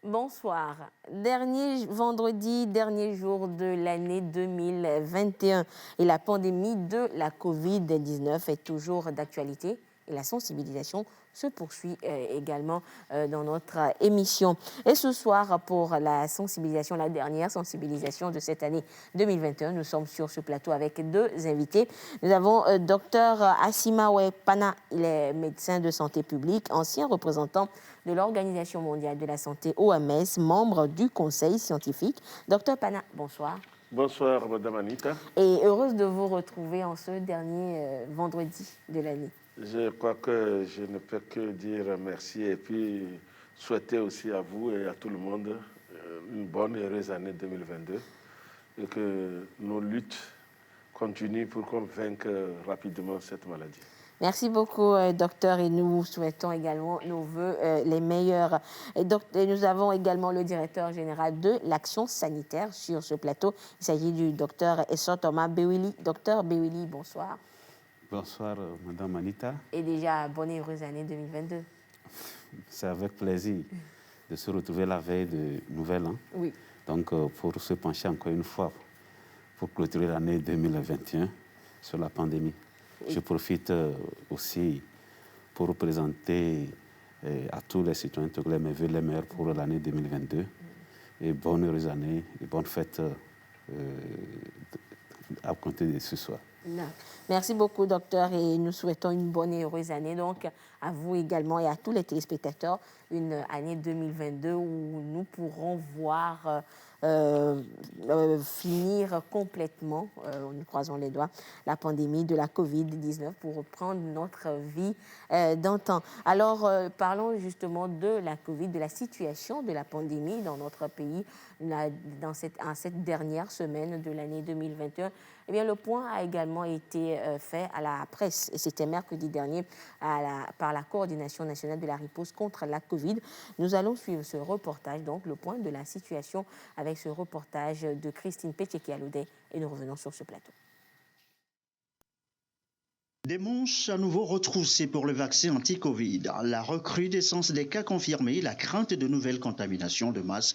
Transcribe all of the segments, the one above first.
Bonsoir. Dernier vendredi, dernier jour de l'année 2021 et la pandémie de la COVID-19 est toujours d'actualité et la sensibilisation se poursuit également dans notre émission. Et ce soir, pour la sensibilisation, la dernière sensibilisation de cette année 2021, nous sommes sur ce plateau avec deux invités. Nous avons Dr Asimawe Pana, il est médecin de santé publique, ancien représentant de l'Organisation mondiale de la santé OMS, membre du conseil scientifique. Dr Pana, bonsoir. Bonsoir, Madame Anita. Et heureuse de vous retrouver en ce dernier vendredi de l'année. Je crois que je ne peux que dire merci et puis souhaiter aussi à vous et à tout le monde une bonne et heureuse année 2022 et que nos luttes continuent pour qu'on vainque rapidement cette maladie. Merci beaucoup, docteur, et nous vous souhaitons également nos voeux les meilleurs. Et nous avons également le directeur général de l'Action sanitaire sur ce plateau. Il s'agit du docteur Essor Thomas Bewili. Docteur Bewili, bonsoir. Bonsoir, Madame Anita. Et déjà, bonne et heureuse année 2022. C'est avec plaisir de se retrouver la veille de Nouvel An. Oui. Donc, pour se pencher encore une fois pour clôturer l'année 2021 sur la pandémie. Oui. Je profite aussi pour représenter à tous les citoyens togolais mes vœux les meilleurs pour l'année 2022. Et bonne heureuse année et bonne fête à compter de ce soir. Non. Merci beaucoup, docteur, et nous souhaitons une bonne et heureuse année, donc, à vous également et à tous les téléspectateurs, une année 2022 où nous pourrons voir finir complètement, nous croisons les doigts, la pandémie de la COVID-19 pour reprendre notre vie d'antan. Alors, parlons justement de la COVID, de la situation de la pandémie dans notre pays en cette dernière semaine de l'année 2021. Eh bien, le point a également été fait à la presse, et c'était mercredi dernier, par la Coordination nationale de la riposte contre la Covid. Nous allons suivre ce reportage, donc le point de la situation, avec ce reportage de Christine Pétieki-Aloudé, et nous revenons sur ce plateau. Des manches à nouveau retroussées pour le vaccin anti-Covid, la recrudescence des cas confirmés, la crainte de nouvelles contaminations de masse.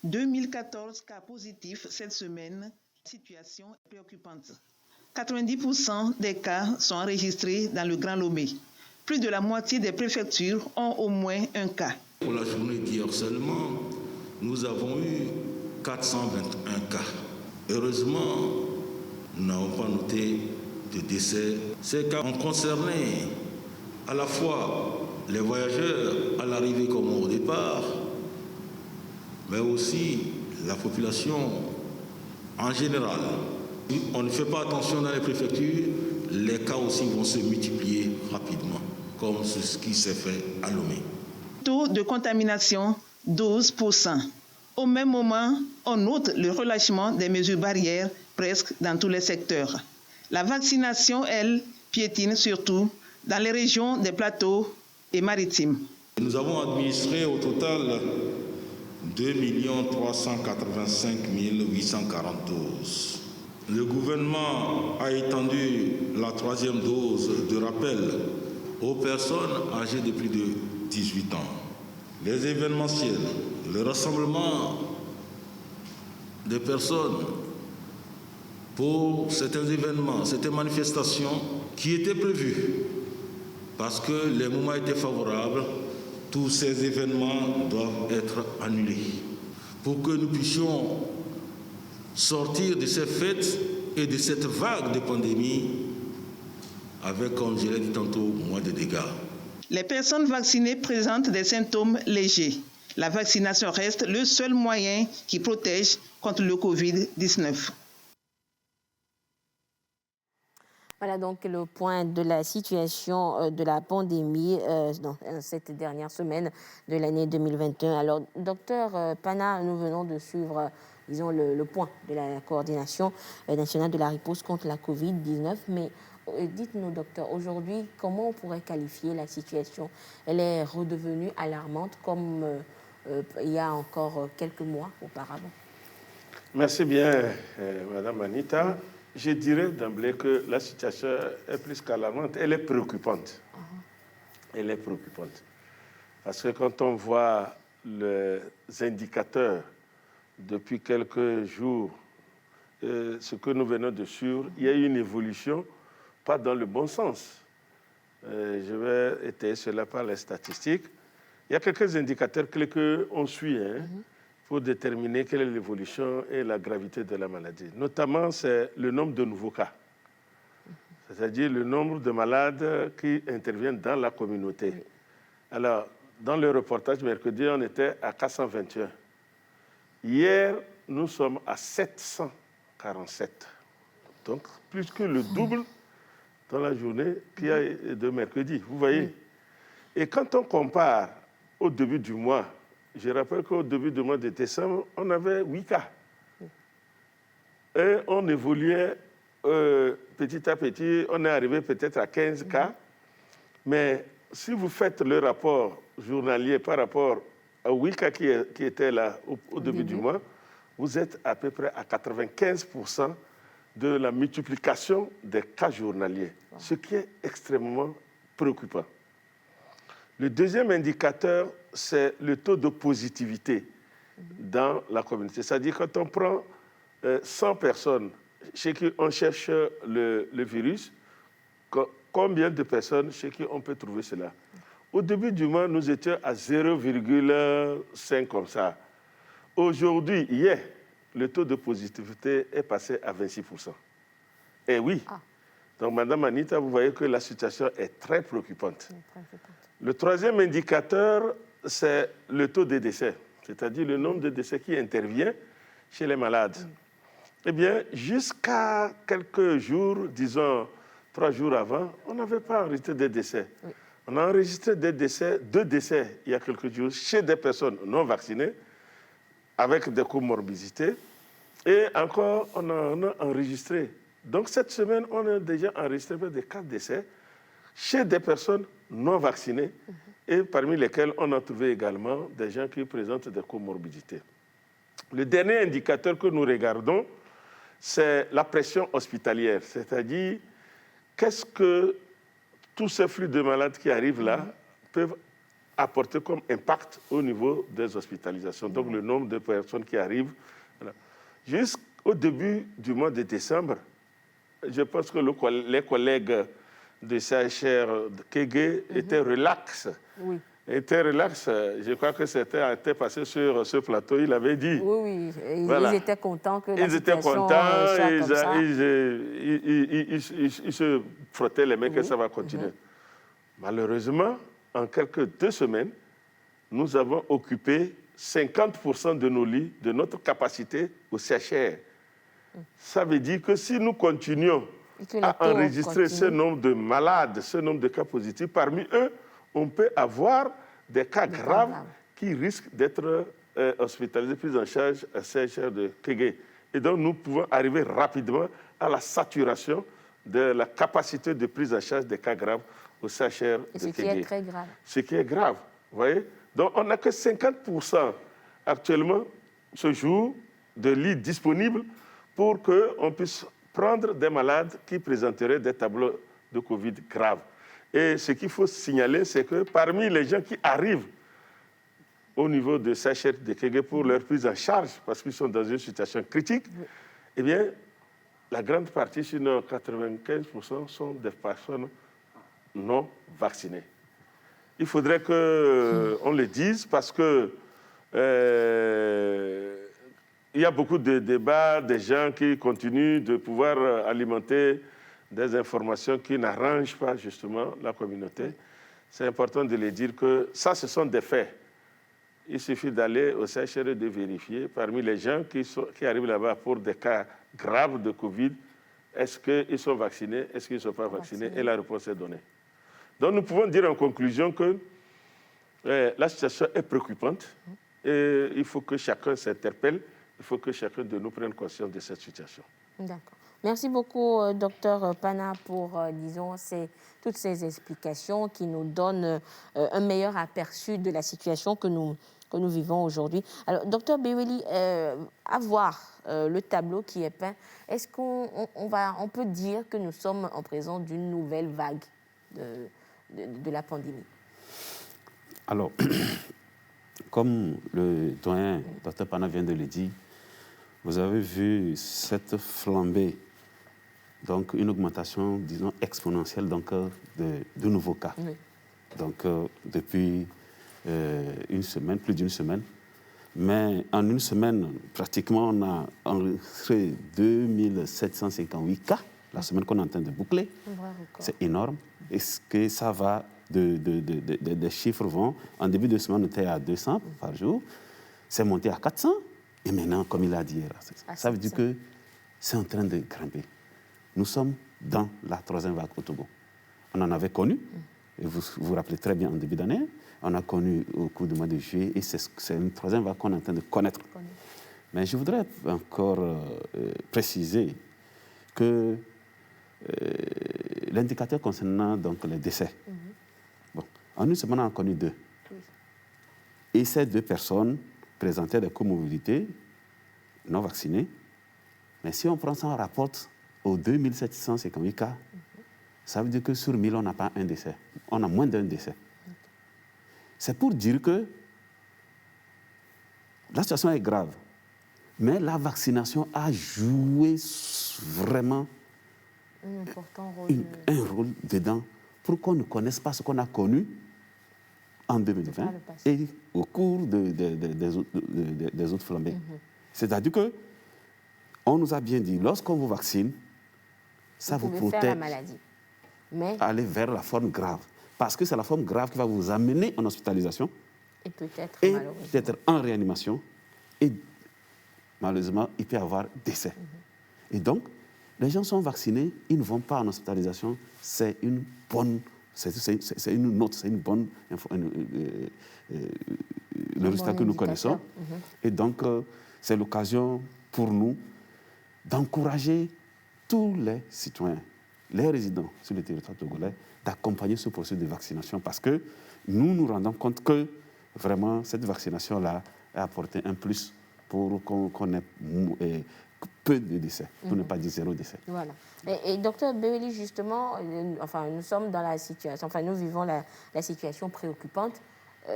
2014 cas positifs cette semaine. Situation préoccupante. 90% des cas sont enregistrés dans le Grand Lomé. Plus de la moitié des préfectures ont au moins un cas. Pour la journée d'hier seulement, nous avons eu 421 cas. Heureusement, nous n'avons pas noté de décès. Ces cas ont concerné à la fois les voyageurs à l'arrivée comme au départ, mais aussi la population en général. On ne fait pas attention dans les préfectures, les cas aussi vont se multiplier rapidement, comme ce qui s'est fait à Lomé. Taux de contamination, 12%. Au même moment, on note le relâchement des mesures barrières presque dans tous les secteurs. La vaccination, elle, piétine surtout dans les régions des plateaux et maritimes. Nous avons administré au total 2 385 840 doses. Le gouvernement a étendu la 3e dose de rappel aux personnes âgées de plus de 18 ans. Les événementiels, le rassemblement des personnes pour certains événements, certaines manifestations qui étaient prévues parce que les moments étaient favorables, tous ces événements doivent être annulés pour que nous puissions sortir de ces fêtes et de cette vague de pandémie avec, comme je l'ai dit tantôt, moins de dégâts. Les personnes vaccinées présentent des symptômes légers. La vaccination reste le seul moyen qui protège contre le Covid-19. Voilà donc le point de la situation de la pandémie dans cette dernière semaine de l'année 2021. Alors, docteur Pana, nous venons de suivre, disons, le point de la coordination nationale de la riposte contre la Covid-19. Mais dites-nous, docteur, aujourd'hui, comment on pourrait qualifier la situation? Elle est redevenue alarmante comme il y a encore quelques mois auparavant. Merci bien, Madame Anita. Je dirais d'emblée que la situation est plus qu'alarmante, elle est préoccupante. Elle est préoccupante. Parce que quand on voit les indicateurs depuis quelques jours, ce que nous venons de suivre, il y a eu une évolution, pas dans le bon sens. Je vais étayer cela par les statistiques. Il y a quelques indicateurs clés qu'on suit pour déterminer quelle est l'évolution et la gravité de la maladie. Notamment, c'est le nombre de nouveaux cas, c'est-à-dire le nombre de malades qui interviennent dans la communauté. Alors, dans le reportage mercredi, on était à 421. Hier, nous sommes à 747. Donc, plus que le double dans la journée qu'il y a de mercredi. Vous voyez? Et quand on compare au début du mois, je rappelle qu'au début du mois de décembre, on avait 8 cas. Et on évoluait petit à petit. On est arrivé peut-être à 15 cas. Mais si vous faites le rapport journalier par rapport aux 8 cas qui étaient là au début du mois, vous êtes à peu près à 95% de la multiplication des cas journaliers, ce qui est extrêmement préoccupant. Le deuxième indicateur, c'est le taux de positivité dans la communauté. C'est-à-dire quand on prend 100 personnes chez qui on cherche le virus, combien de personnes chez qui on peut trouver cela? Au début du mois, nous étions à 0,5 comme ça. Aujourd'hui, hier, le taux de positivité est passé à 26%. Eh oui. Donc, Madame Anita, vous voyez que la situation est très préoccupante. Le troisième indicateur, c'est le taux de décès, c'est-à-dire le nombre de décès qui intervient chez les malades. Eh bien, jusqu'à quelques jours, disons 3 jours avant, on n'avait pas enregistré des décès. On a enregistré des décès, 2 décès il y a quelques jours chez des personnes non vaccinées avec des comorbidités. Et encore, on en a enregistré. Donc cette semaine, on a déjà enregistré des 4 décès chez des personnes non vaccinées et parmi lesquelles on a trouvé également des gens qui présentent des comorbidités. Le dernier indicateur que nous regardons, c'est la pression hospitalière, c'est-à-dire qu'est-ce que tous ces flux de malades qui arrivent là peuvent apporter comme impact au niveau des hospitalisations, donc le nombre de personnes qui arrivent. Voilà. Jusqu'au début du mois de décembre, je pense que les collègues de CHR de Kégué étaient relax. Étaient relax. Je crois que c'était passé sur ce plateau, il avait dit. Oui, voilà. Ils étaient contents que la ils étaient situation contents, soit comme ça. Ils se frottaient les mains que ça va continuer. Malheureusement, en quelques 2 semaines, nous avons occupé 50% de nos lits, de notre capacité au CHR. Ça veut dire que si nous continuons à enregistrer ce nombre de malades, ce nombre de cas positifs, parmi eux, on peut avoir des cas graves qui risquent d'être hospitalisés, pris en charge à CHR de Kégué. Et donc, nous pouvons arriver rapidement à la saturation de la capacité de prise en charge des cas graves au CHR de Kégué. Ce qui est très grave. Ce qui est grave, vous voyez. Donc, on n'a que 50% actuellement, ce jour, de lits disponibles pour qu'on puisse prendre des malades qui présenteraient des tableaux de Covid graves. Et ce qu'il faut signaler, c'est que parmi les gens qui arrivent au niveau de CHR de Kégué pour leur prise en charge, parce qu'ils sont dans une situation critique, eh bien, la grande partie, sinon 95%, sont des personnes non vaccinées. Il faudrait qu'on le dise parce que il y a beaucoup de débats, des gens qui continuent de pouvoir alimenter des informations qui n'arrangent pas justement la communauté. C'est important de les dire que ça, ce sont des faits. Il suffit d'aller au CHR et de vérifier parmi les gens qui arrivent là-bas pour des cas graves de Covid, est-ce qu'ils sont vaccinés, est-ce qu'ils ne sont pas vaccinés, et la réponse est donnée. Donc nous pouvons dire en conclusion que la situation est préoccupante et il faut que chacun s'interpelle, il faut que chacun de nous prenne conscience de cette situation. D'accord. Merci beaucoup, Dr Pana, pour, disons, toutes ces explications qui nous donnent un meilleur aperçu de la situation que nous vivons aujourd'hui. Alors, Dr Beweli, à voir le tableau qui est peint, est-ce qu'on peut dire que nous sommes en présence d'une nouvelle vague de la pandémie? Alors, comme le doyen, Dr Pana vient de le dire, vous avez vu cette flambée, donc une augmentation, disons, exponentielle donc, de nouveaux cas. Oui. Donc, depuis une semaine, plus d'une semaine. Mais en une semaine, pratiquement, on a enregistré 2758 cas, la semaine qu'on est en train de boucler. C'est énorme. Est-ce que ça va, des chiffres vont, en début de semaine, on était à 200 par jour, c'est monté à 400, et maintenant, comme il a dit, ça veut dire que c'est en train de grimper. Nous sommes dans la troisième vague au Togo. On en avait connu, et vous vous rappelez très bien en début d'année, on a connu au cours du mois de juillet, et c'est une troisième vague qu'on est en train de connaître. Mais je voudrais encore préciser que l'indicateur concernant donc, les décès, bon, en une semaine, on a connu 2. Et ces 2 personnes présentaient des comorbidités non vaccinées. Mais si on prend ça en rapport aux 2758 cas, ça veut dire que sur 1000, on n'a pas un décès. On a moins d'un décès. C'est pour dire que la situation est grave. Mais la vaccination a joué vraiment un rôle dedans pour qu'on ne connaisse pas ce qu'on a connu en 2020 et au cours des autres flambées. C'est-à-dire qu'on nous a bien dit, lorsqu'on vous vaccine, ça vous protège faire la maladie. Mais aller vers la forme grave. Parce que c'est la forme grave qui va vous amener en hospitalisation et peut-être en réanimation. Et malheureusement, il peut y avoir décès. Et donc, les gens sont vaccinés, ils ne vont pas en hospitalisation. C'est une bonne, c'est une note, c'est une bonne le résultat que nous connaissons. Et donc, c'est l'occasion pour nous d'encourager tous les citoyens, les résidents sur le territoire togolais, d'accompagner ce processus de vaccination parce que nous nous rendons compte que vraiment cette vaccination-là a apporté un plus pour qu'on ait peu de décès, pour ne pas dire 0 décès. Voilà. Et docteur Beweli, justement, nous sommes dans la situation, nous vivons la situation préoccupante.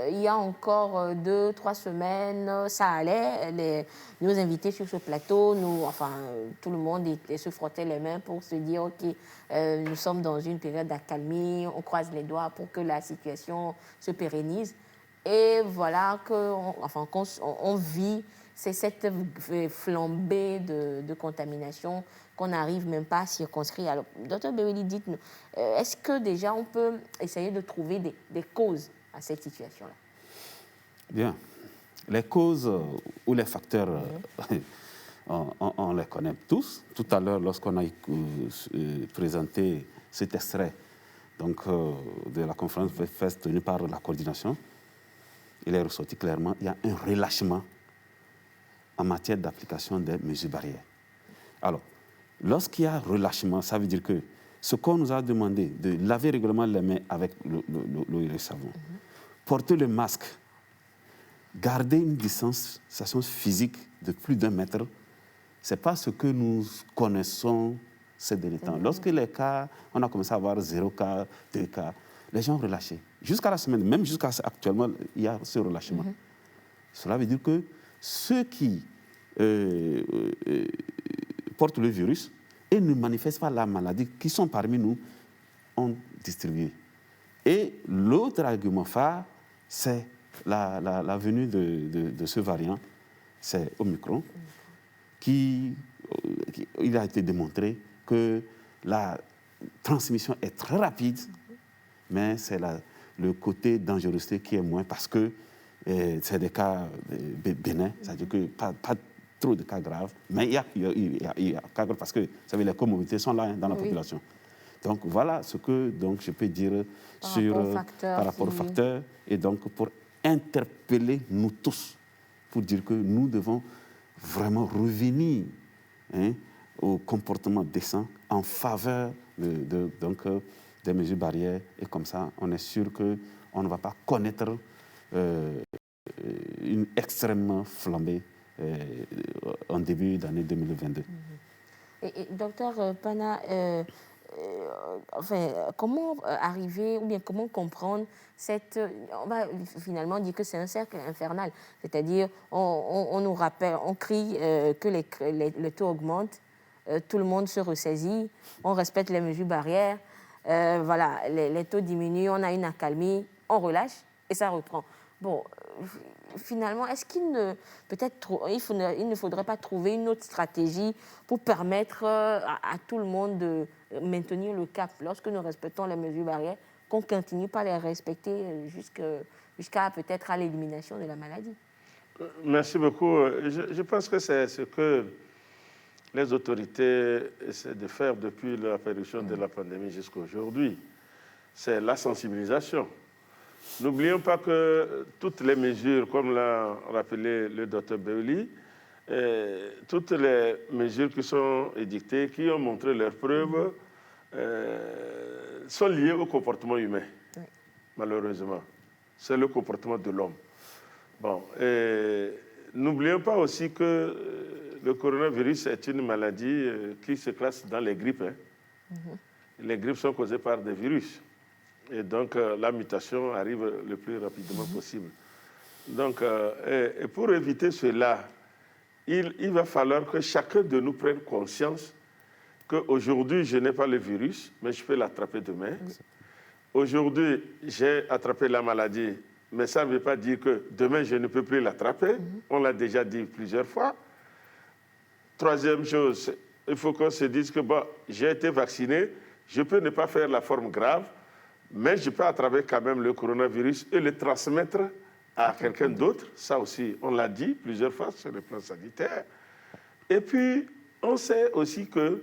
Il y a encore 2-3 semaines, ça allait. Nos invités sur ce plateau, tout le monde se frottait les mains pour se dire ok, nous sommes dans une période d'accalmie, on croise les doigts pour que la situation se pérennise. Et voilà qu'on vit, c'est cette flambée de contamination qu'on n'arrive même pas à circonscrire. Alors, docteur Beweli, dites-nous, est-ce que déjà on peut essayer de trouver des causes à cette situation-là? Bien. Les causes ou les facteurs, on les connaît tous. Tout à l'heure, lorsqu'on a présenté cet extrait donc, de la conférence faite tenue par la coordination, il est ressorti clairement qu'il y a un relâchement en matière d'application des mesures barrières. Alors, lorsqu'il y a relâchement, ça veut dire que ce qu'on nous a demandé de laver régulièrement les mains avec l'eau et le savon, porter le masque, garder une distanciation physique de plus d'1 mètre, ce n'est pas ce que nous connaissons ces derniers temps. Lorsque les cas, on a commencé à avoir 0 cas, 2 cas, les gens ont relâché. Jusqu'à la semaine, même jusqu'à actuellement, il y a ce relâchement. Cela veut dire que ceux qui portent le virus et ne manifestent pas la maladie, qui sont parmi nous, ont distribué. Et l'autre argument phare, c'est la venue de ce variant, c'est Omicron, il a été démontré que la transmission est très rapide, mais c'est le côté dangerosité qui est moins parce que c'est des cas bénins, c'est-à-dire que pas trop de cas graves, mais il y a cas graves parce que vous savez, les comorbidités sont là dans la population. Donc voilà ce que je peux dire par rapport aux facteurs et donc pour interpeller nous tous, pour dire que nous devons vraiment revenir au comportement décent en faveur des mesures barrières et comme ça on est sûr qu'on ne va pas connaître une extrêmement flambée en début d'année 2022. Et docteur Pana, comment arriver ou bien comment comprendre cette... On va finalement dire que c'est un cercle infernal. C'est-à-dire, on nous rappelle, on crie que les taux augmentent, tout le monde se ressaisit, on respecte les mesures barrières, voilà, les taux diminuent, on a une accalmie, on relâche et ça reprend. Bon, finalement, est-ce qu'il ne, il ne faudrait pas trouver une autre stratégie pour permettre à tout le monde de maintenir le cap lorsque nous respectons les mesures barrières, qu'on continue pas à les respecter jusqu'à peut-être à l'élimination de la maladie? Merci beaucoup. Je pense que c'est ce que les autorités essaient de faire depuis l'apparition de la pandémie jusqu'à aujourd'hui. C'est la sensibilisation. N'oublions pas que toutes les mesures, comme l'a rappelé le docteur Beouli, toutes les mesures qui sont édictées, qui ont montré leurs preuves, sont liées au comportement humain, malheureusement. C'est le comportement de l'homme. Bon, n'oublions pas aussi que le coronavirus est une maladie qui se classe dans les grippes. Les grippes sont causées par des virus. Et donc, la mutation arrive le plus rapidement possible. Donc, et pour éviter cela, il va falloir que chacun de nous prenne conscience qu'aujourd'hui, je n'ai pas le virus, mais je peux l'attraper demain. Aujourd'hui, j'ai attrapé la maladie, mais ça ne veut pas dire que demain, je ne peux plus l'attraper. On l'a déjà dit plusieurs fois. Troisième chose, il faut qu'on se dise que bon, j'ai été vacciné, je peux ne pas faire la forme grave, mais je peux attraper quand même le coronavirus et le transmettre à quelqu'un d'autre. Ça aussi, on l'a dit plusieurs fois sur le plan sanitaire. Et puis, on sait aussi que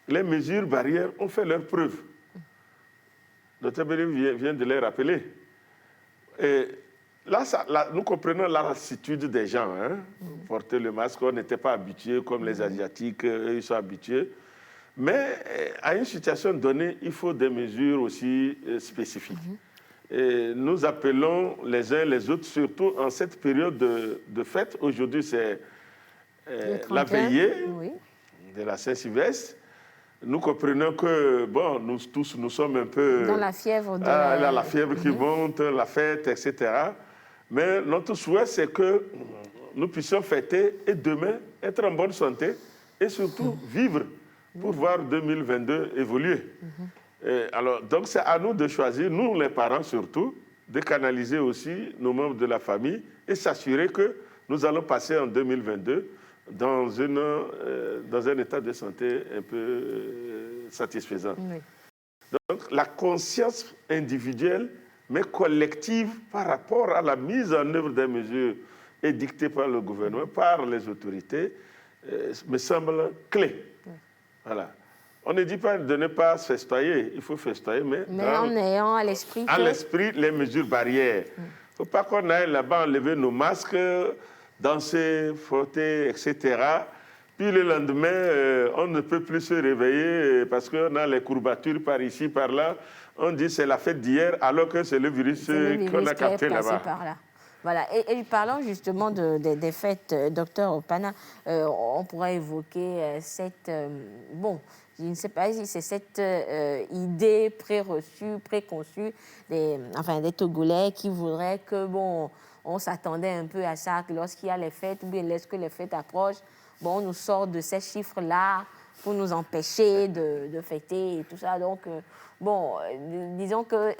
les mesures barrières ont fait leurs preuves. Le Dr Béli vient de les rappeler. Et là, nous comprenons la lassitude des gens. Porter le masque, on n'était pas habitués comme les Asiatiques, eux, ils sont habitués. Mais à une situation donnée, il faut des mesures aussi spécifiques. Et nous appelons les uns les autres, surtout en cette période de fête. Aujourd'hui, c'est la veillée de la Saint-Sylvestre. Nous comprenons que, bon, nous tous, nous sommes un peu... Dans la fièvre. La fièvre qui monte, la fête, etc. Mais notre souhait, c'est que nous puissions fêter et demain être en bonne santé et surtout vivre pour voir 2022 évoluer. Alors, donc, c'est à nous de choisir, nous les parents surtout, de canaliser aussi nos membres de la famille et s'assurer que nous allons passer en 2022 dans un état de santé un peu satisfaisant. Donc, la conscience individuelle, mais collective par rapport à la mise en œuvre des mesures édictées par le gouvernement, par les autorités, me semble clé. Voilà. On ne dit pas de ne pas festoyer, il faut festoyer, mais en ayant à l'esprit les mesures barrières. Il ne faut pas qu'on aille là-bas enlever nos masques, danser, frotter, etc. Puis le lendemain, on ne peut plus se réveiller parce qu'on a les courbatures par ici, par là. On dit c'est la fête d'hier, alors que c'est le virus qu'on a capté là-bas. Voilà. Et parlant justement des fêtes, docteur Opana, on pourrait évoquer cette... je ne sais pas si c'est cette idée préreçue, préconçue des Togolais qui voudraient que, bon, on s'attendait un peu à ça, que lorsqu'il y a les fêtes, ou bien lorsque les fêtes approchent, bon, on nous sort de ces chiffres-là pour nous empêcher de fêter et tout ça. Donc, disons que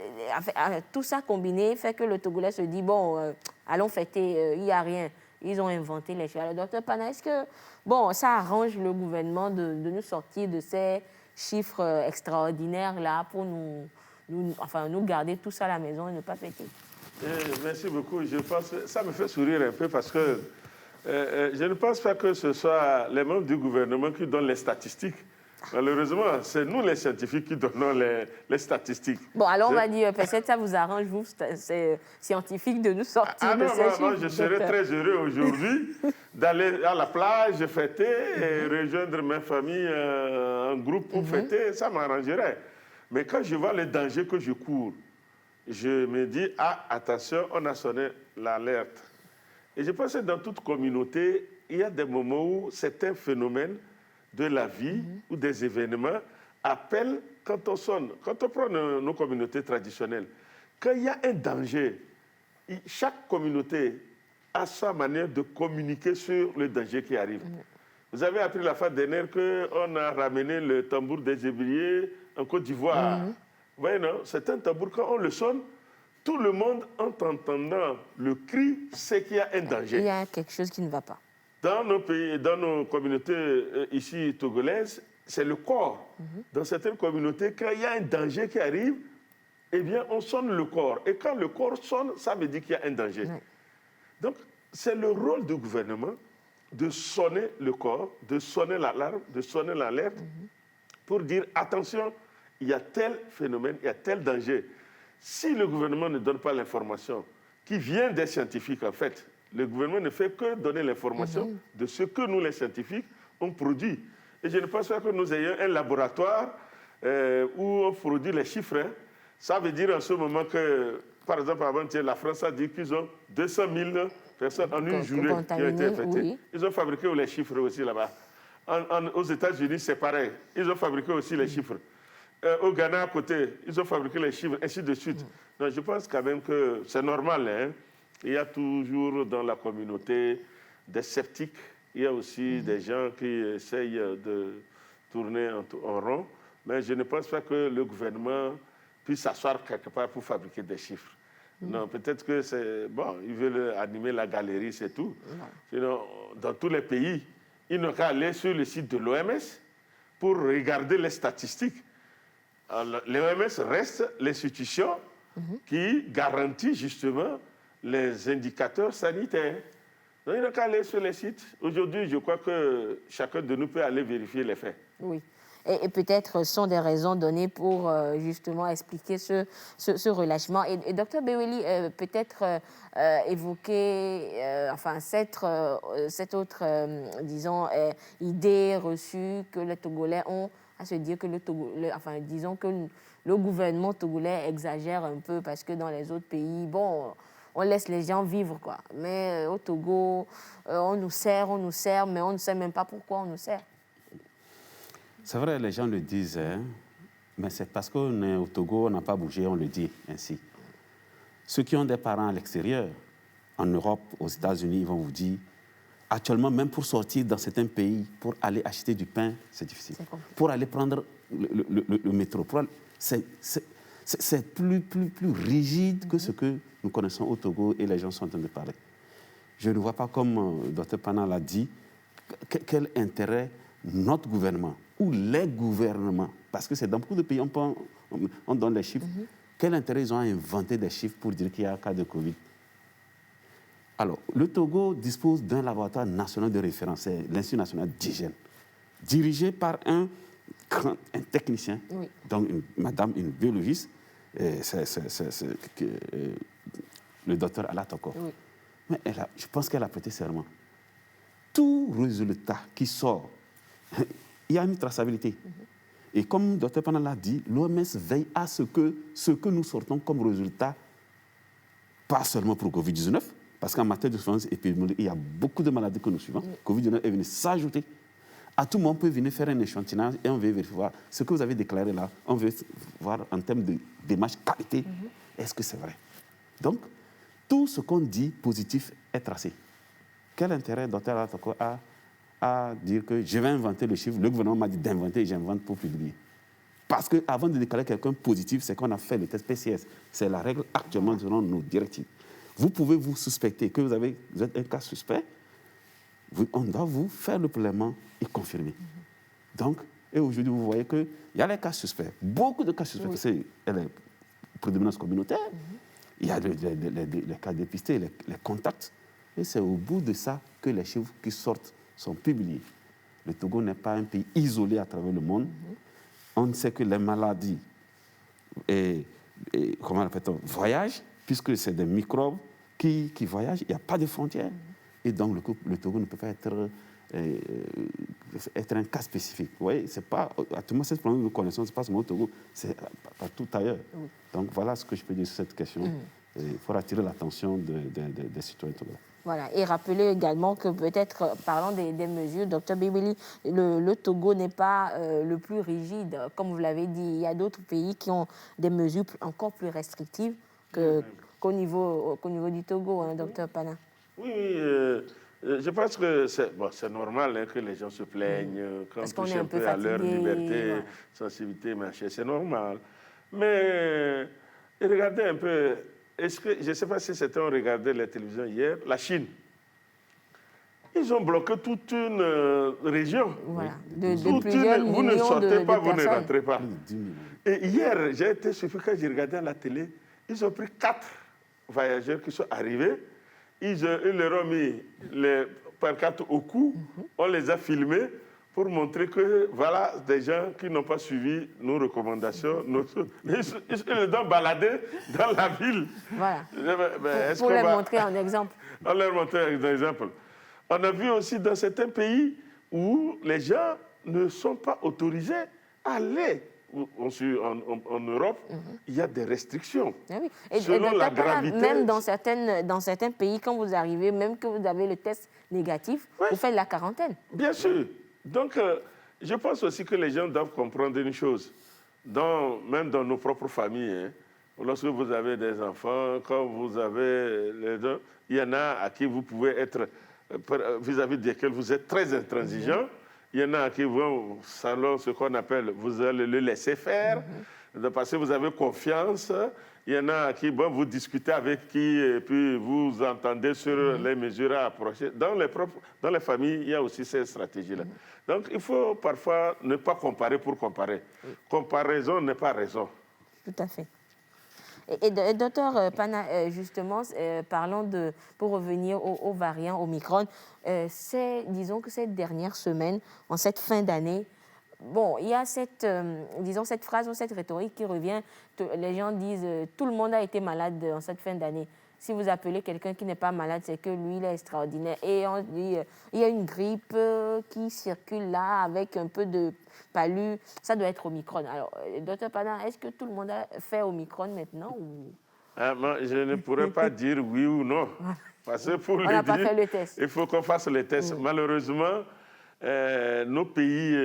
tout ça combiné fait que le Togolais se dit, bon, allons fêter, il n'y a rien. Ils ont inventé les choses. Alors, docteur Pana, est-ce que, ça arrange le gouvernement de nous sortir de ces chiffres extraordinaires-là pour nous garder tous à la maison et ne pas fêter? Merci beaucoup. Je pense que ça me fait sourire un peu parce que je ne pense pas que ce soit les membres du gouvernement qui donnent les statistiques. Malheureusement, c'est nous les scientifiques qui donnons les statistiques. Bon, alors on va dire, peut-être ça vous arrange, vous, ces scientifiques, de nous sortir de ces chiffres. Moi, je serais très heureux aujourd'hui d'aller à la plage, fêter et rejoindre ma famille en groupe pour fêter. Ça m'arrangerait. Mais quand je vois les dangers que je cours, je me dis, attention, on a sonné l'alerte. Et je pense que dans toute communauté, il y a des moments où certains phénomènes de la vie ou des événements appellent quand on prend nos communautés traditionnelles, quand il y a un danger, chaque communauté a sa manière de communiquer sur le danger qui arrive. Vous avez appris la fois dernière qu'on a ramené le tambour des ébriers en Côte d'Ivoire. Vous voyez, non? C'est un tambour, quand on le sonne, tout le monde, en entendant le cri, sait qu'il y a un danger. Il y a quelque chose qui ne va pas. Dans nos pays, dans nos communautés ici togolaises, c'est le corps. Dans certaines communautés, quand il y a un danger qui arrive, eh bien, on sonne le corps. Et quand le corps sonne, ça veut dire qu'il y a un danger. Oui. Donc, c'est le rôle du gouvernement de sonner le corps, de sonner l'alarme, de sonner l'alerte, pour dire, attention, il y a tel phénomène, il y a tel danger. Si le gouvernement ne donne pas l'information qui vient des scientifiques, en fait, le gouvernement ne fait que donner l'information de ce que nous, les scientifiques, on produit. Et je ne pense pas que nous ayons un laboratoire où on produit les chiffres. Hein. Ça veut dire en ce moment que, par exemple, avant-hier, la France a dit qu'ils ont 200 000 personnes en une journée qui ont été infectées. Oui. Ils ont fabriqué les chiffres aussi là-bas. Aux États-Unis, c'est pareil. Ils ont fabriqué aussi les chiffres. Au Ghana, à côté, ils ont fabriqué les chiffres, ainsi de suite. Donc, je pense quand même que c'est normal. Hein. Il y a toujours dans la communauté des sceptiques. Il y a aussi des gens qui essayent de tourner en rond. Mais je ne pense pas que le gouvernement puisse s'asseoir quelque part pour fabriquer des chiffres. Non, peut-être que c'est... Bon, ils veulent animer la galerie, c'est tout. Sinon, dans tous les pays, ils n'ont qu'à aller sur le site de l'OMS pour regarder les statistiques. L'OMS reste l'institution qui garantit justement les indicateurs sanitaires. Donc, il n'a qu'à aller sur les sites. Aujourd'hui, je crois que chacun de nous peut aller vérifier les faits. Oui. Et peut-être sont des raisons données pour justement expliquer ce relâchement. Et Dr Beweli, peut-être évoquer cette autre, disons, idée reçue que les Togolais ont, à se dire que disons que le gouvernement togolais exagère un peu parce que dans les autres pays, bon, on laisse les gens vivre, quoi. Mais au Togo, on nous sert, mais on ne sait même pas pourquoi on nous sert. C'est vrai, les gens le disent, hein, mais c'est parce qu'on est au Togo, on n'a pas bougé, on le dit ainsi. Ceux qui ont des parents à l'extérieur, en Europe, aux États-Unis, ils vont vous dire, actuellement, même pour sortir dans certains pays, pour aller acheter du pain, c'est difficile. Pour aller prendre le métro, c'est plus rigide que ce que nous connaissons au Togo et les gens sont en train de parler. Je ne vois pas, comme Dr Pana l'a dit, quel intérêt notre gouvernement ou les gouvernements, parce que c'est dans beaucoup de pays, on donne les chiffres, quel intérêt ils ont à inventer des chiffres pour dire qu'il y a un cas de Covid. Alors, le Togo dispose d'un laboratoire national de référence, c'est l'Institut national d'hygiène, dirigé par un technicien, donc une biologiste, le docteur Alatoko. Mais je pense qu'elle a prêté serment. Tout résultat qui sort, il y a une traçabilité. Et comme Dr Pana l'a dit, l'OMS veille à ce que nous sortons comme résultat, pas seulement pour Covid-19, parce qu'en matière de surveillance épidémiologique, il y a beaucoup de maladies que nous suivons. Covid-19 est venu s'ajouter. À tout moment, on peut venir faire un échantillonnage et on veut vérifier voir ce que vous avez déclaré là. On veut voir en termes de démarche qualité, est-ce que c'est vrai? Donc, tout ce qu'on dit positif est tracé. Quel intérêt, docteur Alatoko, a à dire que je vais inventer le chiffre? Le gouvernement m'a dit d'inventer et j'invente pour publier. Parce qu'avant de déclarer quelqu'un positif, c'est qu'on a fait le test PCS. C'est la règle actuellement selon nos directives. Vous pouvez vous suspecter que vous êtes un cas suspect, on doit vous faire le prélèvement et confirmer. Donc, et aujourd'hui, vous voyez qu'il y a les cas suspects, beaucoup de cas suspects, c'est la prédominance communautaire, il y a les cas dépistés, les contacts, et c'est au bout de ça que les chiffres qui sortent sont publiés. Le Togo n'est pas un pays isolé à travers le monde. On sait que les maladies voyagent, puisque c'est des microbes qui voyagent, il n'y a pas de frontières. Et donc, le Togo ne peut pas être un cas spécifique. Vous voyez, c'est pas, à tout moment, cette problème de connaissance, c'est pas seulement au Togo, c'est partout ailleurs. Donc, voilà ce que je peux dire sur cette question. Il faut attirer l'attention des citoyens togolais. Voilà, et rappeler également que peut-être, parlant des mesures, Dr Bébéli, le Togo n'est pas le plus rigide. Comme vous l'avez dit, il y a d'autres pays qui ont des mesures encore plus restrictives qu'au niveau du Togo, hein, Dr Pana. Oui, je pense que c'est normal hein, que les gens se plaignent, qu'on touche un peu à leur liberté, voilà. Sensibilité, machin, c'est normal. Mais regardez un peu, je ne sais pas si certains ont regardé la télévision hier, la Chine. Ils ont bloqué toute une région. Voilà. Vous ne sortez pas, vous ne rentrez pas. Mmh. Et hier, j'ai été surpris quand j'ai regardé à la télé, ils ont pris 4 voyageurs qui sont arrivés. Ils leur ont mis les pancartes au cou, on les a filmés pour montrer que voilà des gens qui n'ont pas suivi nos recommandations. Ils les ont baladés dans la ville. Voilà. Pour leur montrer un exemple. On leur montrer un exemple. On a vu aussi dans certains pays où les gens ne sont pas autorisés à aller. En Europe, il y a des restrictions. Ah oui. Et selon la gravité. Même dans certains pays, quand vous arrivez, même que vous avez le test négatif, oui. Vous faites la quarantaine. Bien sûr. Donc, je pense aussi que les gens doivent comprendre une chose. Même dans nos propres familles, hein, lorsque vous avez des enfants, quand vous avez les deux, il y en a à qui vous pouvez être, vis-à-vis desquels vous êtes très intransigeant. Il y en a qui vont, selon ce qu'on appelle, vous allez le laisser faire, parce que vous avez confiance. Il y en a qui, vous discutez avec qui, et puis vous entendez sur les mesures à approcher. Dans les familles, il y a aussi ces stratégies-là. Donc, il faut parfois ne pas comparer pour comparer. Comparaison n'est pas raison. Tout à fait. Et docteur Pana, justement, pour revenir aux variants Omicron, disons que cette dernière semaine, en cette fin d'année, bon, il y a cette phrase ou cette rhétorique qui revient. Les gens disent tout le monde a été malade en cette fin d'année. Si vous appelez quelqu'un qui n'est pas malade, c'est que lui, il est extraordinaire. Et on dit il y a une grippe qui circule là avec un peu de palu. Ça doit être Omicron. Alors, docteur Pana, est-ce que tout le monde a fait Omicron maintenant ou... Moi, je ne pourrais pas dire oui ou non. Parce que pour on n'a pas fait le test. Il faut qu'on fasse le test. Malheureusement, nos pays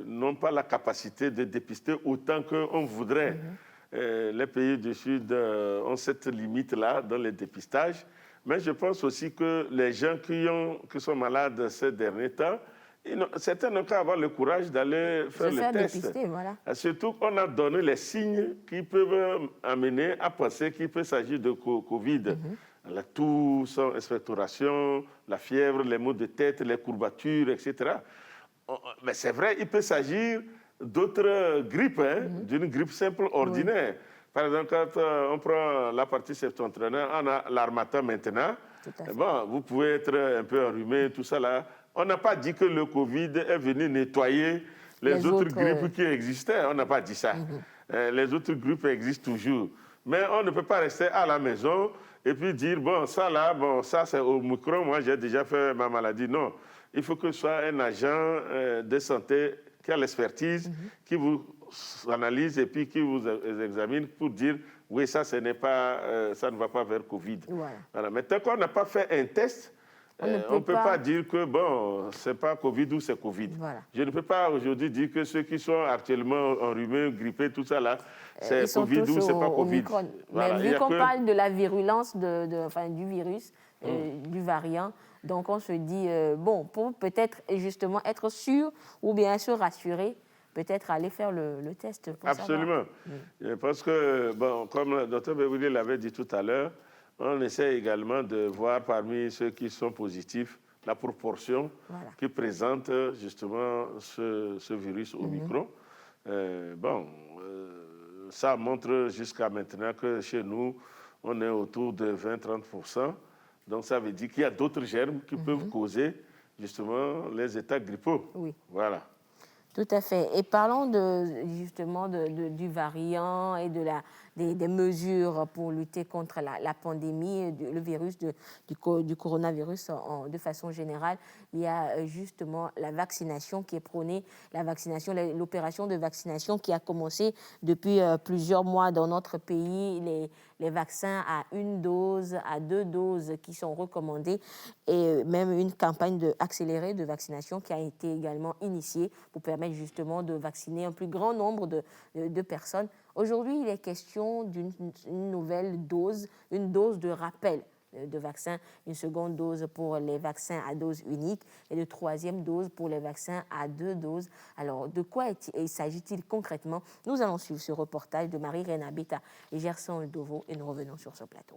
n'ont pas la capacité de dépister autant qu'on voudrait. Les pays du Sud ont cette limite-là dans le dépistage. Mais je pense aussi que les gens qui sont malades ces derniers temps, certains n'ont qu'à avoir le courage d'aller faire le test. Dépister, voilà. Surtout qu'on a donné les signes qui peuvent amener à penser qu'il peut s'agir de Covid. La toux, expectoration, la fièvre, les maux de tête, les courbatures, etc. Mais c'est vrai, il peut s'agir d'autres grippes, d'une grippe simple ordinaire. Par exemple, quand on prend la partie septentrionale, on a l'harmattan maintenant. Vous pouvez être un peu enrhumé, tout ça là. On n'a pas dit que le Covid est venu nettoyer les autres grippes qui existaient. On n'a pas dit ça. Les autres grippes existent toujours. Mais on ne peut pas rester à la maison et puis dire, ça c'est Omicron, moi j'ai déjà fait ma maladie. Non, il faut que ce soit un agent de santé qui a l'expertise, qui vous analyse et puis qui vous examine pour dire, oui, ça ne va pas vers Covid. Voilà. Mais tant qu'on n'a pas fait un test, on ne peut pas dire que, ce n'est pas Covid ou c'est Covid. Voilà. Je ne peux pas aujourd'hui dire que ceux qui sont actuellement enrhumés, grippés, tout ça là, c'est Covid ou c'est pas Covid. Voilà. Mais vu qu'on parle de la virulence du virus, du variant, donc on se dit, pour peut-être justement être sûr ou bien se rassurer, peut-être aller faire le test pour Absolument. Parce que, comme le docteur Bébéli l'avait dit tout à l'heure, on essaie également de voir parmi ceux qui sont positifs la proportion qui présente justement ce virus Omicron. Ça montre jusqu'à maintenant que chez nous, on est autour de 20-30%. Donc ça veut dire qu'il y a d'autres germes qui peuvent causer justement les états grippaux. Oui. Voilà. Tout à fait. Et parlons justement du variant et de des mesures pour lutter contre la pandémie, le virus du coronavirus de façon générale. Il y a justement la vaccination qui est prônée, l'opération de vaccination qui a commencé depuis plusieurs mois dans notre pays, les vaccins à 1 dose, à 2 doses qui sont recommandés et même une campagne accélérée de vaccination qui a été également initiée pour permettre justement de vacciner un plus grand nombre de personnes. Aujourd'hui, il est question d'une nouvelle dose, une dose de rappel de vaccin, une seconde dose pour les vaccins à dose unique et une troisième dose pour les vaccins à 2 doses. Alors, de quoi s'agit-il concrètement? Nous allons suivre ce reportage de Marie-Reine Abeta et Gerson Ndovo et nous revenons sur ce plateau.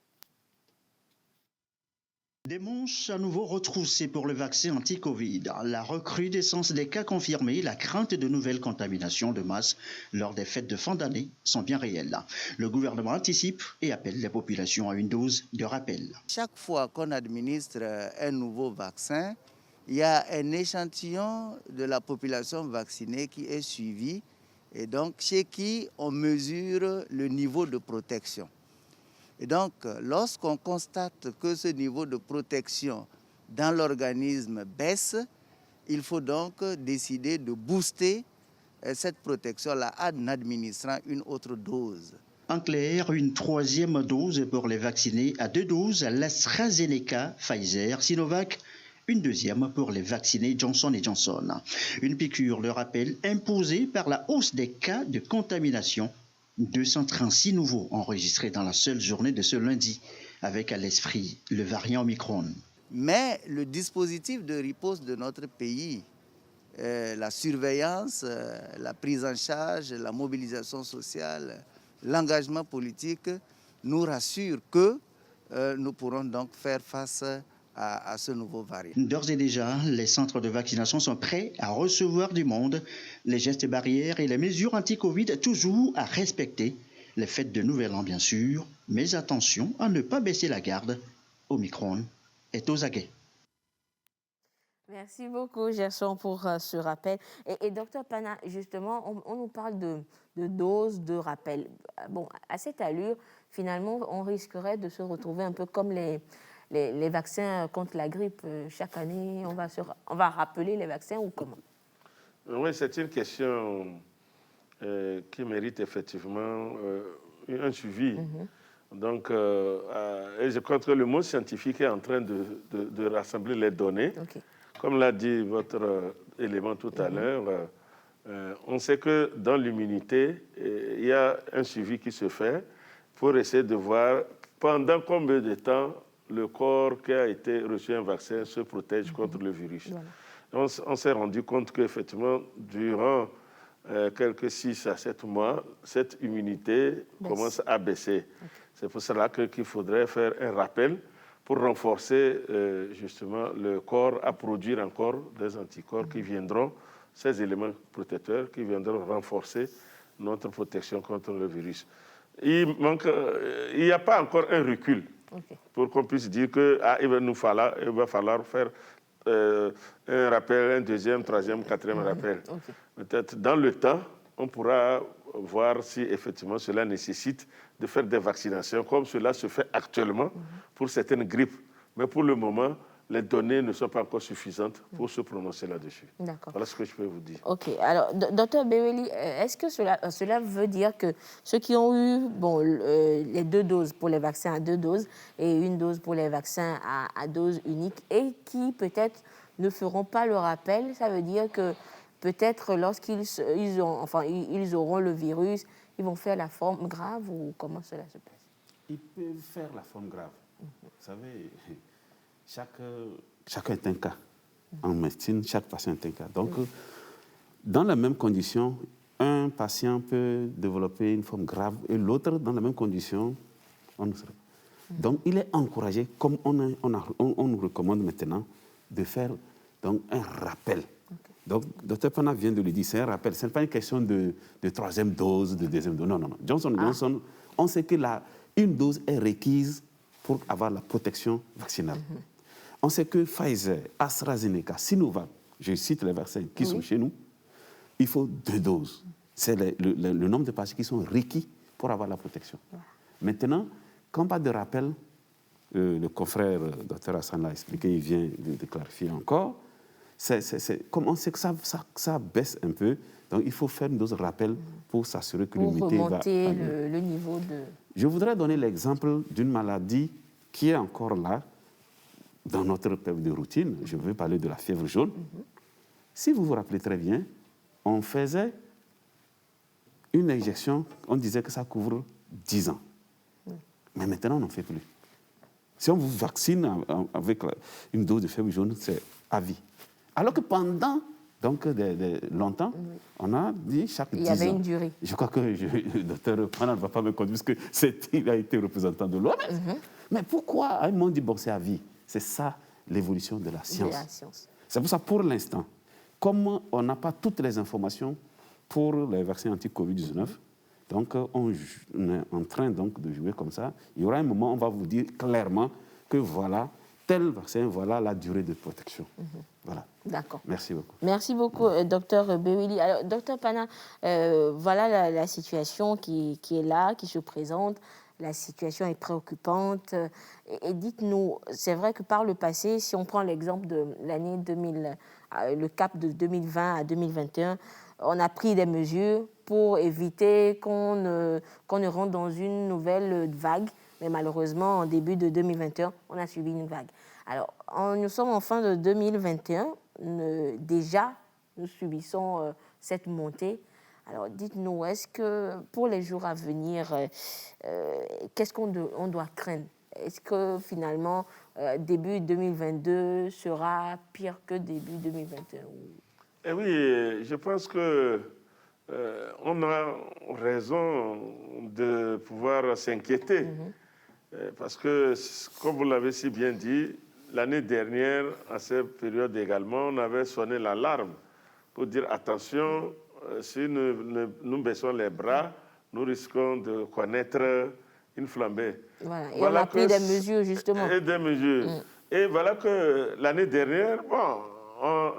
Des manches à nouveau retroussées pour le vaccin anti-Covid. La recrudescence des cas confirmés, la crainte de nouvelles contaminations de masse lors des fêtes de fin d'année sont bien réelles. Le gouvernement anticipe et appelle les populations à une dose de rappel. Chaque fois qu'on administre un nouveau vaccin, il y a un échantillon de la population vaccinée qui est suivi et donc chez qui on mesure le niveau de protection. Et donc, lorsqu'on constate que ce niveau de protection dans l'organisme baisse, il faut donc décider de booster cette protection-là en administrant une autre dose. En clair, une troisième dose pour les vaccinés à 2 doses, l'AstraZeneca, Pfizer, Sinovac, une deuxième pour les vaccinés Johnson & Johnson. Une piqûre de rappel imposée par la hausse des cas de contamination. 236 nouveaux enregistrés dans la seule journée de ce lundi, avec à l'esprit le variant Omicron. Mais le dispositif de riposte de notre pays, la surveillance, la prise en charge, la mobilisation sociale, l'engagement politique nous rassure que nous pourrons donc faire face à ce nouveau variant. D'ores et déjà, les centres de vaccination sont prêts à recevoir du monde. Les gestes barrières et les mesures anti-Covid toujours à respecter. Les fêtes de Nouvel An, bien sûr, mais attention à ne pas baisser la garde. Omicron est aux aguets. Merci beaucoup, Gerson, pour ce rappel. Et docteur Pana, justement, on nous parle de doses de rappel. Bon, à cette allure, finalement, on risquerait de se retrouver un peu comme les vaccins contre la grippe. Chaque année, on va rappeler les vaccins ou comment? Oui, c'est une question qui mérite effectivement un suivi. Donc, et je crois que le monde scientifique est en train de rassembler les données. Okay. Comme l'a dit votre élément tout à l'heure, on sait que dans l'immunité, il y a un suivi qui se fait pour essayer de voir pendant combien de temps le corps qui a été reçu un vaccin se protège contre le virus. Voilà. On s'est rendu compte qu'effectivement, durant quelques 6 à 7 mois, cette immunité commence à baisser. Okay. C'est pour cela qu'il faudrait faire un rappel pour renforcer justement le corps à produire encore des anticorps qui viendront, ces éléments protecteurs qui viendront renforcer notre protection contre le virus. Il n'y a pas encore un recul pour qu'on puisse dire qu'il va falloir faire un rappel, un deuxième, troisième, quatrième rappel. Peut-être dans le temps, on pourra voir si effectivement cela nécessite de faire des vaccinations comme cela se fait actuellement pour certaines grippes. Mais pour le moment, les données ne sont pas encore suffisantes pour se prononcer là-dessus. Voilà ce que je peux vous dire. OK. Alors, Dr Beweli, est-ce que cela veut dire que ceux qui ont eu les 2 doses pour les vaccins à 2 doses et une dose pour les vaccins à dose unique et qui peut-être ne feront pas le rappel, ça veut dire que peut-être lorsqu'ils auront le virus, ils vont faire la forme grave ou comment cela se passe? Ils peuvent faire la forme grave. Vous savez, chacun est un cas. En médecine, chaque patient est un cas. Donc, dans la même condition, un patient peut développer une forme grave et l'autre, dans la même condition, on ne serait pas. Donc, il est encouragé, comme on nous recommande maintenant, de faire donc, un rappel. Donc, Dr Pana vient de le dire, c'est un rappel. Ce n'est pas une question de troisième dose, de deuxième dose. Non. Johnson, on sait que une dose est requise pour avoir la protection vaccinale. On sait que Pfizer, AstraZeneca, Sinovac, je cite les vaccins qui sont chez nous, il faut 2 doses. C'est le nombre de patients qui sont requis pour pour avoir la protection. Maintenant, quand pas de rappel, le confrère Dr Hassan l'a expliqué, il vient de clarifier encore, comme on sait que ça baisse un peu, donc il faut faire une dose de rappel pour s'assurer que l'immunité va... Pour remonter le niveau de... Je voudrais donner l'exemple d'une maladie qui est encore là, dans notre période de routine. Je veux parler de la fièvre jaune. Si vous vous rappelez très bien, on faisait une injection, on disait que ça couvre 10 ans. Mais maintenant, on n'en fait plus. Si on vous vaccine avec une dose de fièvre jaune, c'est à vie. Alors que pendant longtemps, on a dit chaque 10 ans. Il y avait une durée. Je crois que le docteur Pana ne va pas me conduire parce qu'il a été représentant de l'OMS. Mais pourquoi à un moment dit bon, c'est à vie? C'est ça l'évolution de la science. C'est pour ça, pour l'instant, comme on n'a pas toutes les informations pour les vaccins anti-Covid-19, donc on est en train donc, de jouer comme ça. Il y aura un moment où on va vous dire clairement que voilà, tel vaccin, voilà la durée de protection. Voilà. D'accord. Merci beaucoup. Merci beaucoup, docteur Bewili. Alors, docteur Pana, voilà la situation qui est là, qui se présente. La situation est préoccupante. Et dites-nous, c'est vrai que par le passé, si on prend l'exemple de l'année 2000, le cap de 2020 à 2021, on a pris des mesures pour éviter qu'on ne rentre dans une nouvelle vague. Mais malheureusement, en début de 2021, on a subi une vague. Alors, nous sommes en fin de 2021. Déjà, nous subissons cette montée. Alors, dites-nous, est-ce que pour les jours à venir, qu'est-ce qu'on doit craindre? Est-ce que finalement, début 2022 sera pire que début 2021? Eh oui, je pense que on a raison de pouvoir s'inquiéter. Parce que, comme vous l'avez si bien dit, l'année dernière, à cette période également, on avait sonné l'alarme pour dire attention, si nous baissons les bras, nous risquons de connaître une flambée. Voilà. Et on a pris des mesures, justement. Et des mesures. Et voilà que l'année dernière,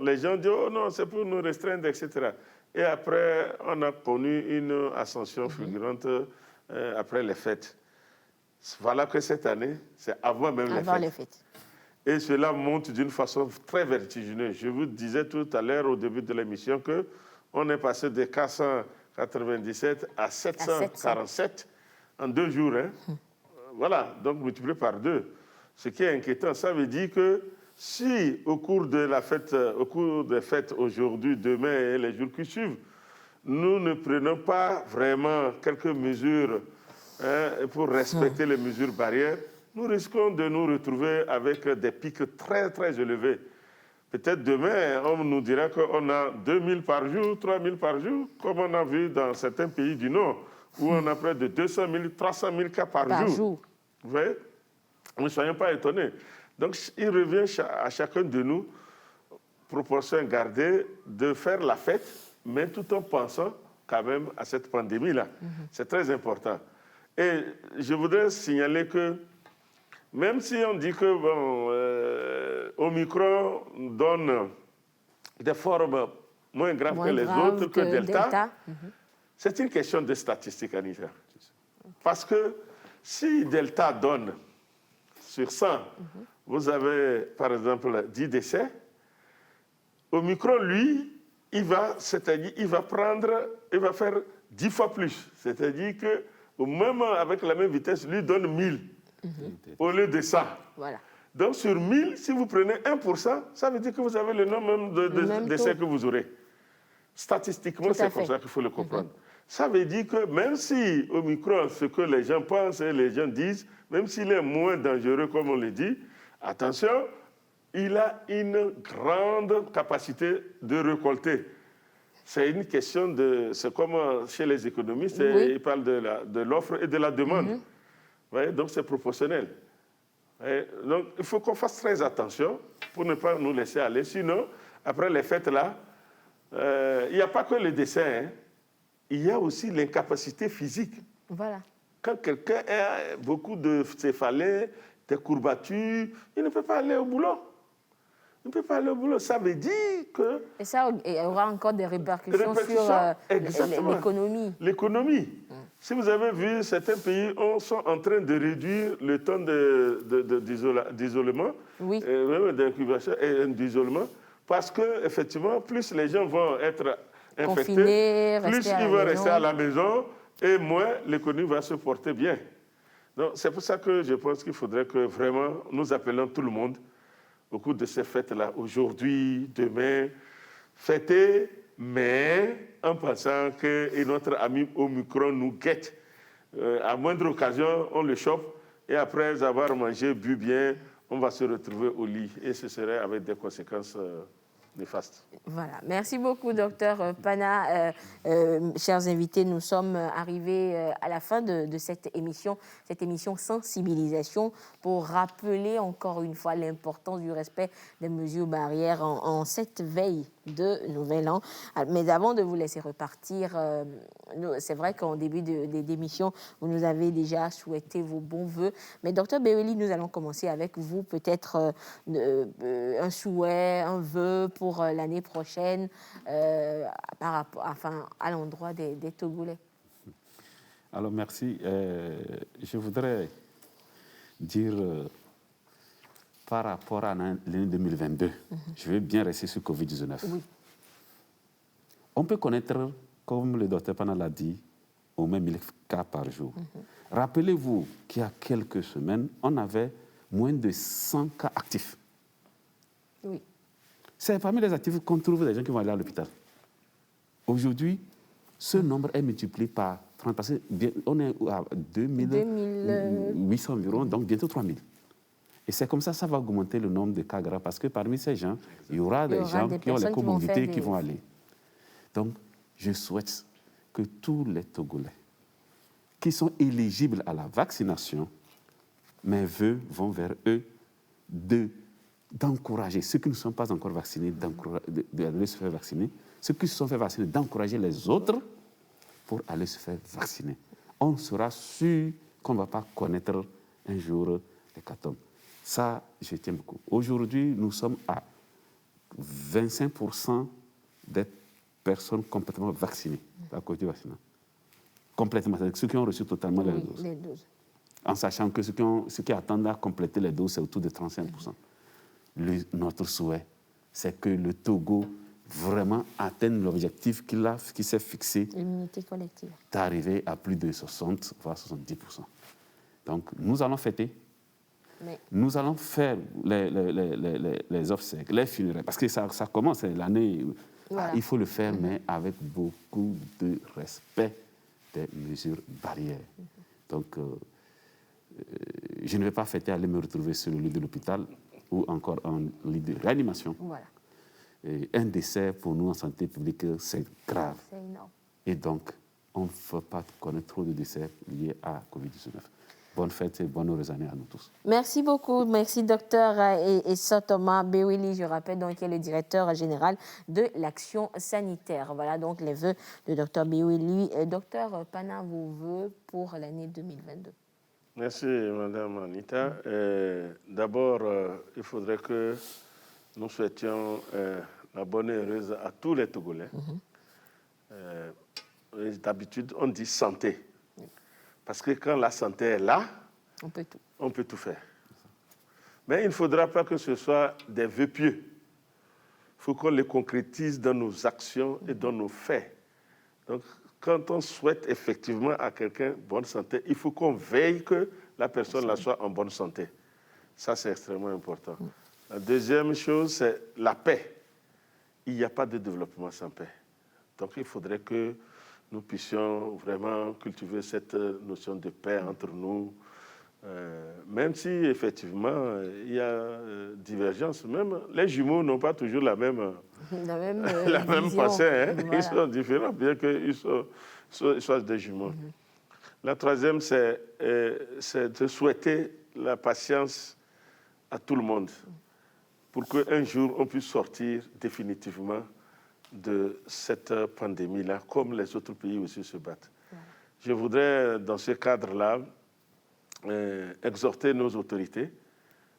les gens disent, oh non, c'est pour nous restreindre, etc. Et après, on a connu une ascension fulgurante après les fêtes. Voilà que cette année, c'est avant même les fêtes. Et cela monte d'une façon très vertigineuse. Je vous disais tout à l'heure, au début de l'émission, qu'on est passé de 497 à 747 en 2 jours. Voilà, donc multiplié par 2. Ce qui est inquiétant, ça veut dire que si au cours des fêtes aujourd'hui, demain et les jours qui suivent, nous ne prenons pas vraiment quelques mesures pour respecter les mesures barrières, nous risquons de nous retrouver avec des pics très, très élevés. Peut-être demain, on nous dira qu'on a 2000 par jour, 3000 par jour, comme on a vu dans certains pays du Nord, où on a près de 200 000, 300 000 cas par jour. Vous voyez? Ne soyons pas étonnés. Donc, il revient à chacun de nous, proportion gardée, de faire la fête, mais tout en pensant quand même à cette pandémie-là. C'est très important. Et je voudrais signaler que même si on dit que Omicron donne des formes moins graves que les autres, que Delta, c'est une question de statistiques, Anita. Parce que si Delta donne sur 100, vous avez par exemple 10 décès, Omicron, lui, il va faire 10 fois plus. C'est-à-dire que même avec la même vitesse, lui donne 1000 au lieu de ça. Voilà. Donc sur 1000, si vous prenez 1%, ça veut dire que vous avez le nombre même de décès que vous aurez. Statistiquement, c'est comme ça qu'il faut le comprendre. Ça veut dire que même si Omicron, ce que les gens pensent et les gens disent, même s'il est moins dangereux, comme on le dit, attention, il a une grande capacité de récolter. C'est une question de... C'est comme chez les économistes, ils parlent de l'offre et de la demande. Vous voyez, donc c'est proportionnel. Donc il faut qu'on fasse très attention pour ne pas nous laisser aller. Sinon, après les fêtes là, il n'y a pas que le décès, il y a aussi l'incapacité physique. Voilà. Quand quelqu'un a beaucoup de céphalées, des courbatures, il ne peut pas aller au boulot. Il ne peut pas aller au boulot. Ça veut dire que... Et ça, il y aura encore des répercussions sur l'économie. L'économie. Si vous avez vu, certains pays sont en train de réduire le temps d'isolement, Oui. Même d'incubation et d'isolement, parce que effectivement, plus les gens vont être infectés, Confinés, plus rester à ils la vont maison. rester à la maison et moins l'économie va se porter bien. Donc, c'est pour ça que je pense qu'il faudrait que vraiment nous appelons tout le monde au cours de ces fêtes-là, aujourd'hui, demain, fêter, mais en pensant que notre ami Omicron nous guette. À moindre occasion, on le chope et après avoir mangé, bu bien, on va se retrouver au lit et ce serait avec des conséquences néfastes. Voilà. Merci beaucoup, docteur Pana. Chers invités, nous sommes arrivés à la fin de cette émission sensibilisation pour rappeler encore une fois l'importance du respect des mesures barrières en cette veille de Nouvel An. Mais avant de vous laisser repartir, c'est vrai qu'en début d'émission, vous nous avez déjà souhaité vos bons voeux. Mais docteur Beweli, nous allons commencer avec vous. Peut-être un souhait, un vœu pour l'année prochaine à l'endroit des Togolais. Alors, merci. Je voudrais dire, par rapport à l'année 2022, je vais bien rester sur Covid-19. Oui. On peut connaître, comme le docteur Pana l'a dit, au moins 1000 cas par jour. Rappelez-vous qu'il y a quelques semaines, on avait moins de 100 cas actifs. Oui. C'est parmi les actifs qu'on trouve des gens qui vont aller à l'hôpital. Aujourd'hui, ce nombre est multiplié par 30, parce qu'on est à 2800 environ, donc bientôt 3000. Et c'est comme ça va augmenter le nombre de cas graves, parce que parmi ces gens, il y aura des gens qui ont les comorbidités qui vont aller. Donc, je souhaite que tous les Togolais qui sont éligibles à la vaccination, mes vœux vont vers eux d'encourager ceux qui ne sont pas encore vaccinés, d'aller se faire vacciner, ceux qui se sont fait vacciner, d'encourager les autres pour aller se faire vacciner. On sera sûr qu'on ne va pas connaître un jour l'hécatombe. Ça, je tiens beaucoup. Aujourd'hui, nous sommes à 25% des personnes complètement vaccinées à cause du vaccin. Complètement, c'est-à-dire ceux qui ont reçu totalement les doses. En sachant que ceux qui attendent à compléter les doses, c'est autour de 35%. Notre souhait, c'est que le Togo vraiment atteigne l'objectif qui s'est fixé, l'immunité collective, d'arriver à plus de 60, voire 70%. Donc, nous allons fêter. Nous allons faire les obsèques, les funérailles, parce que ça commence l'année. Voilà. Il faut le faire, mais avec beaucoup de respect des mesures barrières. Donc, je ne vais pas fêter aller me retrouver sur le lit de l'hôpital ou encore en lit de réanimation. Voilà. Et un décès pour nous en santé publique, c'est grave. C'est énorme. Et donc, on ne faut pas connaître trop de décès liés à Covid-19. Bonne fête et bonne heureuse année à nous tous. Merci beaucoup. Merci, docteur Essa Thomas Beweli, je rappelle, donc, qui est le directeur général de l'action sanitaire. Voilà donc les vœux de docteur Beweli. Docteur Pana, vos vœux pour l'année 2022. Merci, Madame Anita. D'abord, il faudrait que nous souhaitions la bonne et heureuse à tous les Togolais. D'habitude, on dit santé. Parce que quand la santé est là, on peut tout faire. Mais il ne faudra pas que ce soit des vœux pieux. Il faut qu'on les concrétise dans nos actions et dans nos faits. Donc, quand on souhaite effectivement à quelqu'un bonne santé, il faut qu'on veille que la personne soit en bonne santé. Ça, c'est extrêmement important. La deuxième chose, c'est la paix. Il n'y a pas de développement sans paix. Donc, il faudrait que nous puissions vraiment cultiver cette notion de paix entre nous, même si effectivement il y a divergence. Même les jumeaux n'ont pas toujours la même pensée. Hein? Voilà. Ils sont différents, bien qu'ils soient des jumeaux. La troisième, c'est de souhaiter la patience à tout le monde pour qu'un jour on puisse sortir définitivement de cette pandémie-là, comme les autres pays aussi se battent. Je voudrais, dans ce cadre-là, exhorter nos autorités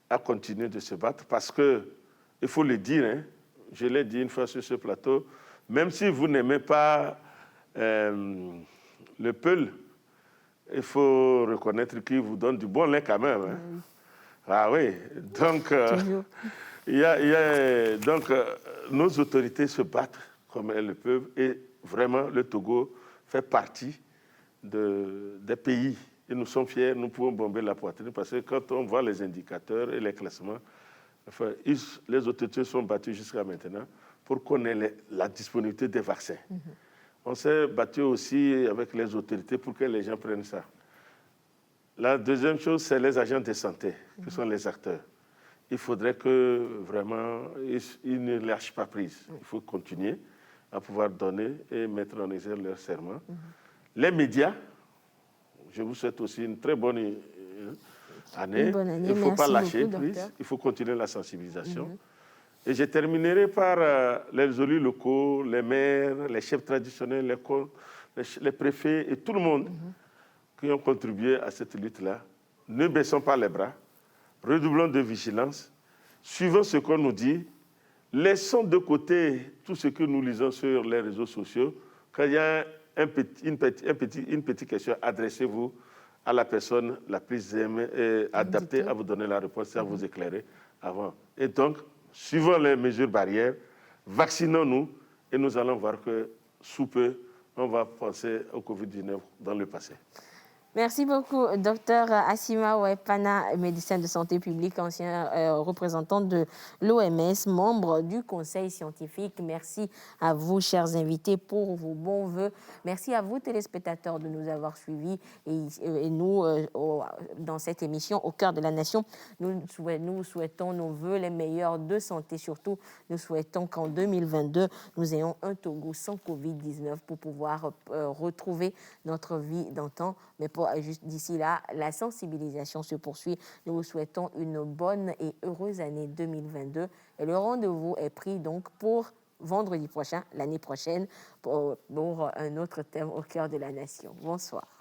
à continuer de se battre parce que, il faut le dire, hein, je l'ai dit une fois sur ce plateau, même si vous n'aimez pas le peul, il faut reconnaître qu'ils vous donnent du bon lait quand même. Hein. Oui. Ah oui, donc, nos autorités se battent comme elles le peuvent et vraiment le Togo fait partie des pays et nous sommes fiers, nous pouvons bomber la poitrine parce que quand on voit les indicateurs et les classements, enfin, les autorités sont battues jusqu'à maintenant pour qu'on ait la disponibilité des vaccins. On s'est battu aussi avec les autorités pour que les gens prennent ça. La deuxième chose, c'est les agents de santé, qui sont les acteurs. Il faudrait que vraiment, ils ne lâchent pas prise. Il faut continuer à pouvoir donner et mettre en exergue leur serment. Les médias, je vous souhaite aussi une très bonne année. Il ne faut pas lâcher prise, il faut continuer la sensibilisation. Et je terminerai par les élus locaux, les maires, les chefs traditionnels, les préfets et tout le monde qui ont contribué à cette lutte-là. Ne baissons pas les bras, redoublons de vigilance, suivons ce qu'on nous dit, laissons de côté tout ce que nous lisons sur les réseaux sociaux. Quand il y a une petite question, adressez-vous à la personne la plus adaptée à vous donner la réponse et à vous éclairer avant. Et donc, suivons les mesures barrières, vaccinons-nous et nous allons voir que sous peu, on va penser au Covid-19 dans le passé. Merci beaucoup, Dr Assima Ouepana, médecin de santé publique, ancien représentant de l'OMS, membre du conseil scientifique. Merci à vous, chers invités, pour vos bons voeux. Merci à vous, téléspectateurs, de nous avoir suivis. Et nous, dans cette émission, Au cœur de la nation, nous souhaitons nos voeux les meilleurs de santé. Surtout, nous souhaitons qu'en 2022, nous ayons un Togo sans Covid-19 pour pouvoir retrouver notre vie d'antan. Mais juste d'ici là, la sensibilisation se poursuit. Nous vous souhaitons une bonne et heureuse année 2022. Et le rendez-vous est pris donc pour vendredi prochain, l'année prochaine, pour un autre thème au cœur de la nation. Bonsoir.